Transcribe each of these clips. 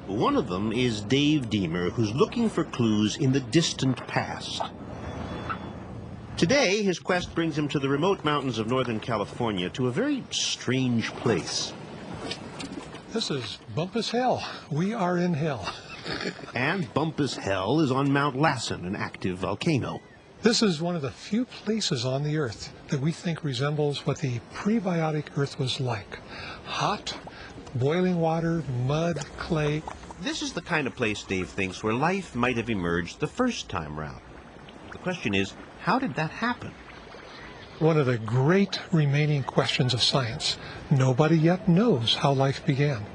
One of them is Dave Deemer, who's looking for clues in the distant past. Today, his quest brings him to the remote mountains of Northern California, to a very strange place. This is Bumpus Hell. We are in hell. And Bumpus Hell is on Mount Lassen, an active volcano. This is one of the few places on the Earth that we think resembles what the prebiotic Earth was like. Hot, boiling water, mud, clay. This is the kind of place, Dave thinks, where life might have emerged the first time round. The question is, how did that happen? One of the great remaining questions of science. Nobody yet knows how life began.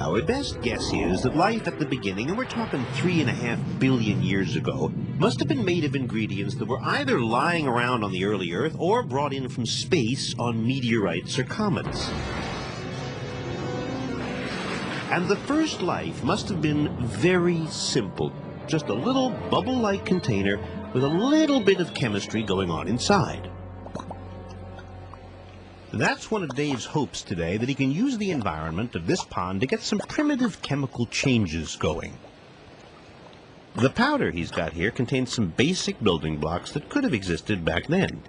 Our best guess is that life at the beginning, and we're talking 3.5 billion years ago, must have been made of ingredients that were either lying around on the early Earth or brought in from space on meteorites or comets. And the first life must have been very simple. Just a little bubble-like container with a little bit of chemistry going on inside. That's one of Dave's hopes today, that he can use the environment of this pond to get some primitive chemical changes going. The powder he's got here contains some basic building blocks that could have existed back then.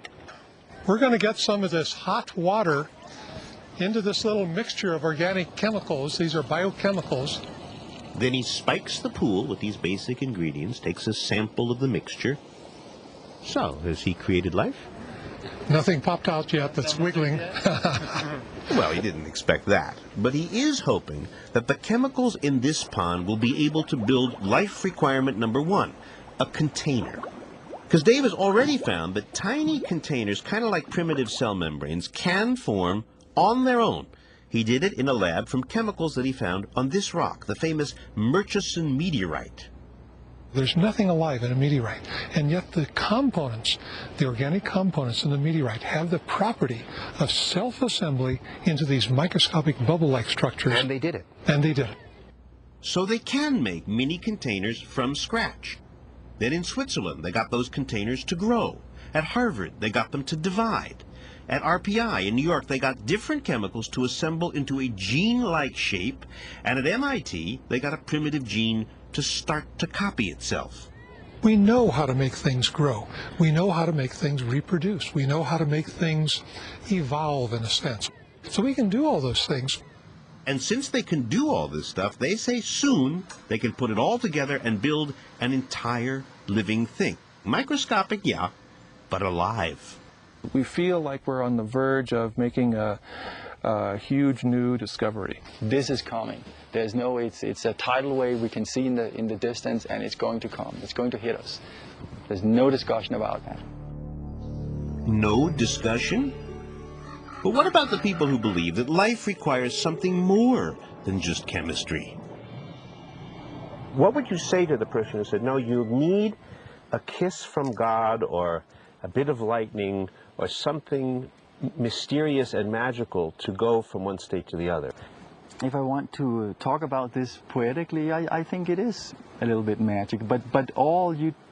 We're going to get some of this hot water into this little mixture of organic chemicals. These are biochemicals. Then he spikes the pool with these basic ingredients, takes a sample of the mixture. So, has he created life? Nothing popped out yet that's wiggling. Well, he didn't expect that. But he is hoping that the chemicals in this pond will be able to build life requirement number 1, a container. Because Dave has already found that tiny containers, kind of like primitive cell membranes, can form on their own. He did it in a lab from chemicals that he found on this rock, the famous Murchison meteorite. There's nothing alive in a meteorite, and yet the components, the organic components in the meteorite, have the property of self-assembly into these microscopic bubble-like structures. And they did it. And they did it. So they can make mini containers from scratch. Then in Switzerland, they got those containers to grow. At Harvard, they got them to divide. At RPI in New York, they got different chemicals to assemble into a gene-like shape. And at MIT, they got a primitive gene to start to copy itself. We know how to make things grow. We know how to make things reproduce. We know how to make things evolve, in a sense. So we can do all those things. And since they can do all this stuff, they say soon they can put it all together and build an entire living thing. Microscopic, yeah, but alive. We feel like we're on the verge of making a huge new discovery. This is coming. There's no, it's a tidal wave we can see in the distance, and it's going to come. It's going to hit us. There's no discussion about that. No discussion? But what about the people who believe that life requires something more than just chemistry? What would you say to the person who said, no, you need a kiss from God or a bit of lightning or something mysterious and magical to go from one state to the other? If I want to talk about this poetically, I think it is a little bit magic. But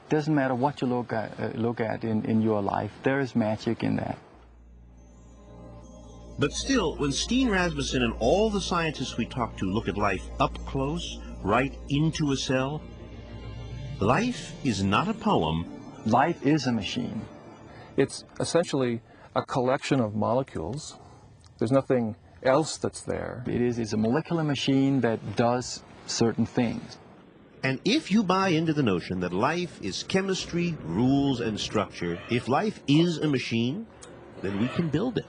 doesn't matter what you look at in your life, there is magic in that. But still, when Steen Rasmussen and all the scientists we talk to look at life up close, right into a cell, life is not a poem. Life is a machine. It's essentially a collection of molecules. There's nothing else that's there. It's a molecular machine that does certain things. And if you buy into the notion that life is chemistry, rules, and structure, if life is a machine, then we can build it.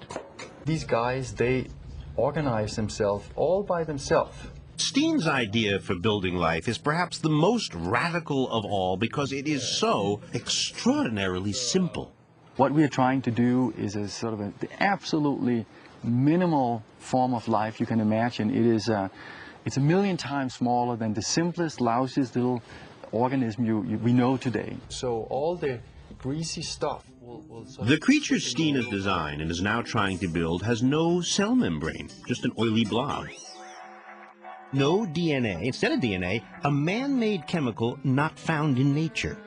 These guys, they organize themselves all by themselves. Steen's idea for building life is perhaps the most radical of all because it is so extraordinarily simple. What we are trying to do is a sort of the absolutely minimal form of life you can imagine. It's a million times smaller than the simplest, lousiest little organism we know today. So all the greasy stuff will The creature Steen has designed and is now trying to build has no cell membrane, just an oily blob. No DNA. Instead of DNA, a man-made chemical not found in nature.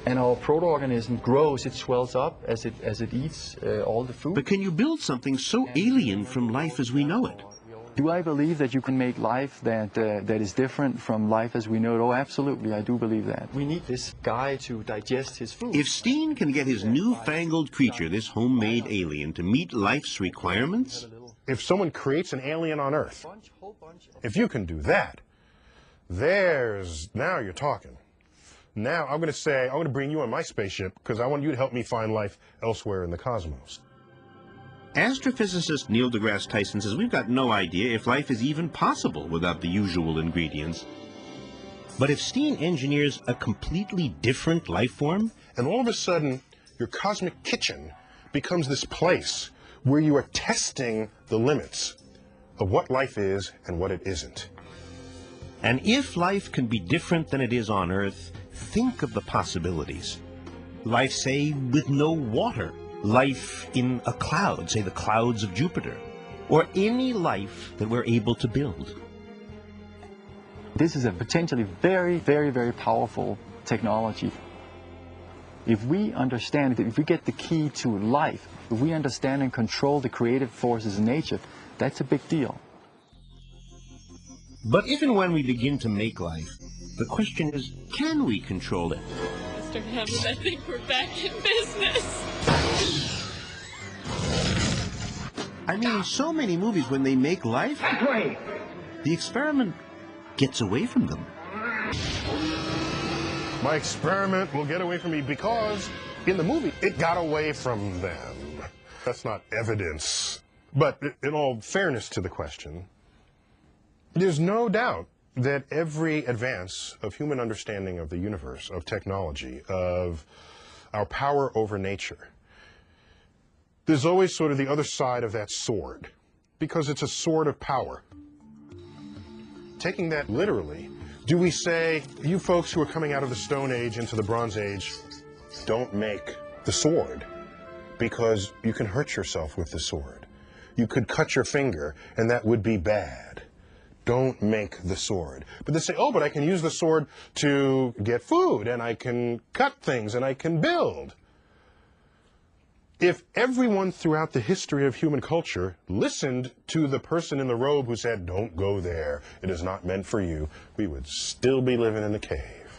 And our proto-organism grows, it swells up as it eats all the food. But can you build something so alien from life as we know it? Do I believe that you can make life that is different from life as we know it? Oh, absolutely, I do believe that. We need this guy to digest his food. If Steen can get his newfangled creature, this homemade alien, to meet life's requirements, if someone creates an alien on Earth, if you can do that, now you're talking. Now I'm going to bring you on my spaceship because I want you to help me find life elsewhere in the cosmos. astrophysicist Neil deGrasse Tyson says we've got no idea if life is even possible without the usual ingredients. But if Steen engineers a completely different life form, and all of a sudden your cosmic kitchen becomes this place where you are testing the limits of what life is and what it isn't. and if life can be different than it is on Earth, think of the possibilities. Life, say, with no water. Life in a cloud, say the clouds of Jupiter. Or any life that we're able to build. This is a potentially very, very, very powerful technology. If we understand it, if we get the key to life, if we understand and control the creative forces in nature, that's a big deal. But if and when we begin to make life, the question is, can we control it? Mr. Hammond, I think we're back in business. I mean, in so many movies, when they make life, the experiment gets away from them. My experiment will get away from me because in the movie it got away from them. That's not evidence. But in all fairness to the question, there's no doubt that every advance of human understanding of the universe, of technology, of our power over nature, there's always sort of the other side of that sword, because it's a sword of power. Taking that literally, do we say, you folks who are coming out of the Stone Age into the Bronze Age, don't make the sword, because you can hurt yourself with the sword. You could cut your finger, and that would be bad. Don't make the sword. But they say, oh, but I can use the sword to get food, and I can cut things, and I can build. If everyone throughout the history of human culture listened to the person in the robe who said, don't go there, it is not meant for you, we would still be living in the cave.